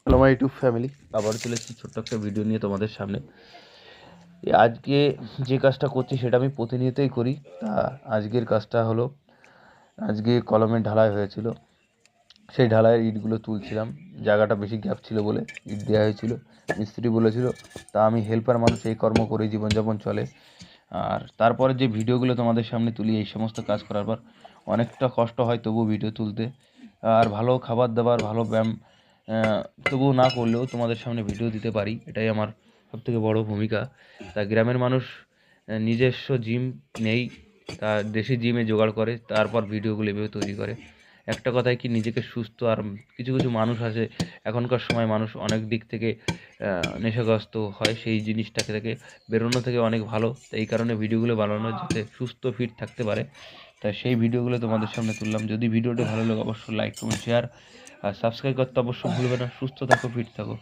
Hello my YouTube family, আবারও চলে এসেছি ছোট্ট একটা ভিডিও নিয়ে তোমাদের সামনে। আজকে যে কাজটা করছি সেটা আমি প্রতিনিয়তই করি। তা আজকের কাজটা হলো, আজকে কলমের ঢালাই হয়েছিল, সেই ঢালাইয়ের ইটগুলো তুলছিলাম। জায়গাটা বেশি গ্যাপ ছিল বলে ইট দেওয়া হয়েছিল, মিস্ত্রি বলেছিল। তা আমি হেল্পার মানুষ, এই কর্ম করে জীবনযাপন চলে। আর তারপরে যে ভিডিওগুলো তোমাদের সামনে তুলি, এই সমস্ত কাজ করার পর অনেকটা কষ্ট হয় তবুও ভিডিও তুলতে। আর ভালো খাবার দাবার, ভালো ব্যায়াম তবুও না করলেও তোমাদের সামনে ভিডিও দিতে পারি, এটাই আমার সবথেকে বড় ভূমিকা। তা গ্রামের মানুষ নিজস্ব জিম নেই, তা দেশি জিমে জোগাড় করে তারপর ভিডিওগুলো এভাবে তৈরি করে। একটা কথায় কি, নিজেকে সুস্থ। আর কিছু কিছু মানুষ আছে, এখনকার সময় মানুষ অনেক দিক থেকে নেশাগ্রস্ত হয়, সেই জিনিসটা থেকে বেরোনো থেকে অনেক ভালো। তো এই কারণে ভিডিওগুলো বানানো, যাতে সুস্থ ফিট থাকতে পারে। তাই সেই ভিডিওগুলো তোমাদের সামনে তুললাম। যদি ভিডিওটি ভালো লাগে অবশ্যই লাইক কমেন্ট শেয়ার আর সাবস্ক্রাইব করতে অবশ্যই ভুলবে না। সুস্থ থাকো, ফিট থাকো।